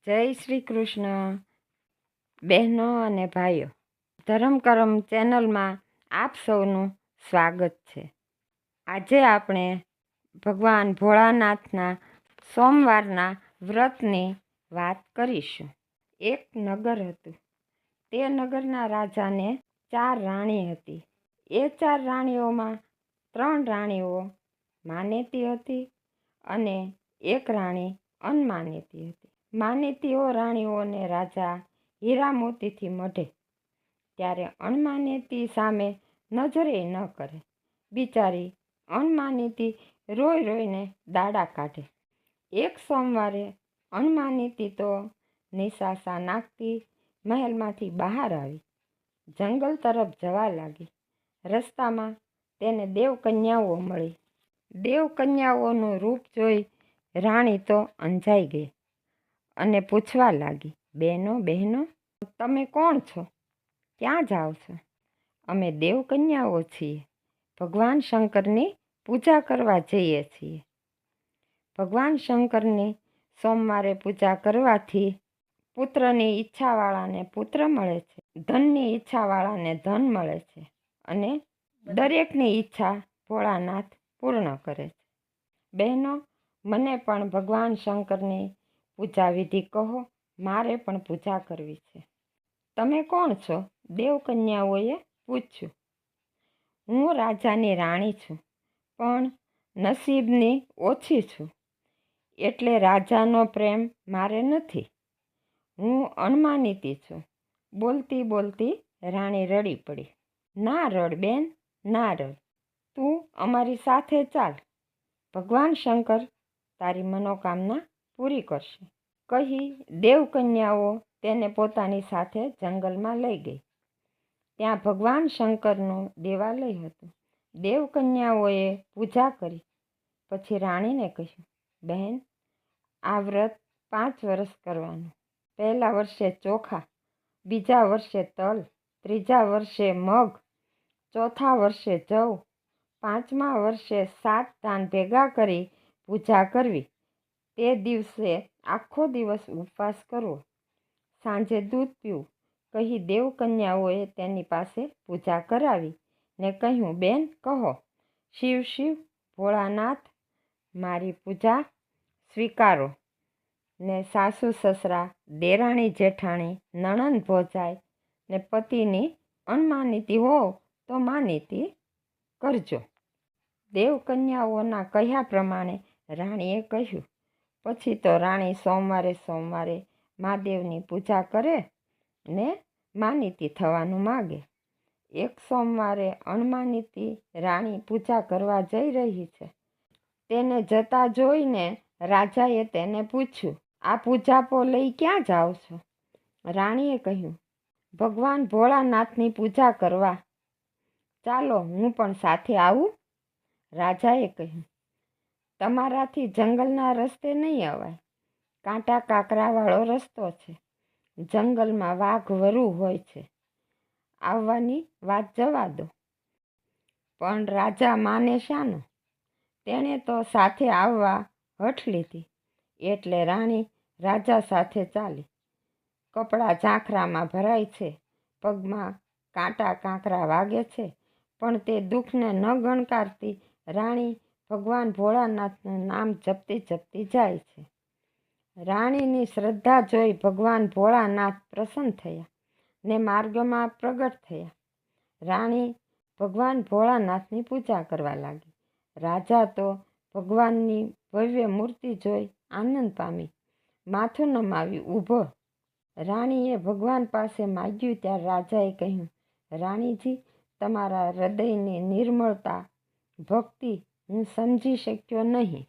જય શ્રી કૃષ્ણ બહેનો અને ભાઈઓ, ધર્મ કરમ ચેનલમાં આપ સૌનું સ્વાગત છે. આજે આપણે ભગવાન ભોળાનાથના સોમવારના વ્રતની વાત કરીશું. એક નગર હતું. તે નગરના રાજાને 4 રાણી હતી. એ 4 રાણીઓમાં 3 રાણીઓ માનેતી હતી અને એક રાણી અનમાનેતી હતી. માનેતીઓ રાણીઓને રાજા હીરા મોતીથી મઢે ત્યારે અણમાનેતી સામે નજરે ન કરે. બિચારી અણમાનેતી રોઈ રોઈને દાડા કાઢે. એક સોમવારે અણમાનેતી તો નિશાસા નાખતી મહેલમાંથી બહાર આવી જંગલ તરફ જવા લાગી. રસ્તામાં તેને દેવકન્યાઓ મળી. દેવકન્યાઓનું રૂપ જોઈ રાણી તો અંજાઈ ગઈ અને પૂછવા લાગી, બહેનો બહેનો, તમે કોણ છો? ક્યાં જાઓ છો? અમે દેવકન્યાઓ છીએ. ભગવાન શંકરની પૂજા કરવા જઈએ છીએ. ભગવાન શંકરની સોમવારે પૂજા કરવાથી પુત્રની ઈચ્છાવાળાને પુત્ર મળે છે, ધનની ઈચ્છાવાળાને ધન મળે છે અને દરેકની ઈચ્છા ભોળાનાથ પૂર્ણ કરે છે. બહેનો, મને પણ ભગવાન શંકરની પૂજા વિધિ કહો, મારે પણ પૂજા કરવી છે. તમે કોણ છો? દેવકન્યાઓએ પૂછ્યું. હું રાજાની રાણી છું, પણ નસીબની ઓછી છું, એટલે રાજાનો પ્રેમ મારે નથી. હું અણમાનીતી છું. બોલતી બોલતી રાણી રડી પડી. ના રડ બેન, ના રડ. તું અમારી સાથે ચાલ. ભગવાન શંકર તારી મનોકામના પૂરી કરશે, કહી દેવકન્યાઓ તેને પોતાની સાથે જંગલમાં લઈ ગઈ. ત્યાં ભગવાન શંકરનું દેવાલય હતું. દેવકન્યાઓએ પૂજા કરી. પછી રાણીને કહ્યું, બહેન, આ વ્રત 5 વર્ષ કરવાનું. પહેલા વર્ષે ચોખા, બીજા વર્ષે તલ, ત્રીજા વર્ષે મગ, ચોથા વર્ષે જવ, 5મા વર્ષે 7 ધાન ભેગા કરી પૂજા કરવી. તે દિવસે આખો દિવસ ઉપવાસ કરવો, સાંજે દૂધ પીવું, કહી દેવકન્યાઓએ તેની પાસે પૂજા કરાવી ને કહ્યું, બેન કહો, શિવ શિવ ભોળાનાથ, મારી પૂજા સ્વીકારો. ને સાસુ સસરા, દેરાણી જેઠાણી, નણંદ ભોજાઈ ને પતિની અણમાનીતી હો તો માનીતી કરજો. દેવકન્યાઓના કહ્યા પ્રમાણે રાણીએ કહ્યું. પછી તો રાણી સોમવારે મહાદેવની પૂજા કરે ને માનીતી થવાનું માગે. એક સોમવારે અણમાનીતી રાણી પૂજા કરવા જઈ રહી છે. તેને જતા જોઈને રાજાએ તેને પૂછ્યું, આ પૂજાપો લઈ ક્યાં જાઓ છો? રાણીએ કહ્યું, ભગવાન ભોળાનાથની પૂજા કરવા. ચાલો, હું પણ સાથે આવું? રાજાએ કહ્યું, તમારાથી જંગલના રસ્તે નહીં અવાય. કાંટા કાંકરાવાળો રસ્તો છે. જંગલમાં વાઘ વરુ હોય છે. આવવાની વાત જવા દો. પણ રાજા માને શાનો? તેણે તો સાથે આવવા હઠ લીધી. એટલે રાણી રાજા સાથે ચાલી. કપડાં ઝાંખરામાં ભરાય છે, પગમાં કાંટા કાંકરા વાગે છે, પણ તે દુઃખને ન ગણકારતી રાણી ભગવાન ભોળાનાથનું નામ જપતી જપતી જાય છે. રાણીની શ્રદ્ધા જોઈ ભગવાન ભોળાનાથ પ્રસન્ન થયા ને માર્ગમાં પ્રગટ થયા. રાણી ભગવાન ભોળાનાથની પૂજા કરવા લાગી. રાજા તો ભગવાનની ભવ્ય મૂર્તિ જોઈ આનંદ પામી માથું નમાવી ઊભો. રાણીએ ભગવાન પાસે માગ્યું ત્યારે રાજાએ કહ્યું, રાણીજી, તમારા હૃદયની નિર્મળતા, ભક્તિ હું સમજી શક્યો નહીં.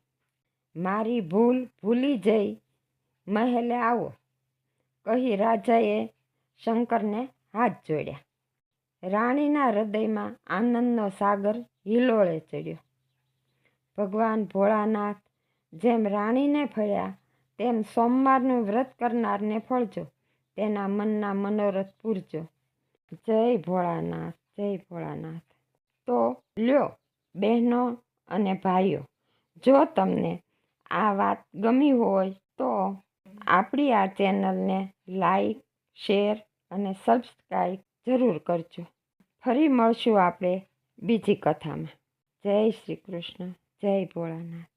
મારી ભૂલ ભૂલી જઈ મહેલે આવો, કહી રાજાએ શંકરને હાથ જોડ્યા. રાણીના હૃદયમાં આનંદનો સાગર હિલોળે ચડ્યો. ભગવાન ભોળાનાથ જેમ રાણીને ફળ્યા તેમ સોમવારનું વ્રત કરનારને ફળજો, તેના મનના મનોરથ પૂરજો. જય ભોળાનાથ, જય ભોળાનાથ. તો લ્યો બહેનો અને ભાઈઓ, જો તમને આ વાત ગમી હોય તો આપણી આ ચેનલને લાઈક, શેર અને સબસ્ક્રાઈબ જરૂર કરજો. ફરી મળશું આપણે બીજી કથામાં. જય શ્રી કૃષ્ણ, જય ભોળાનાથ.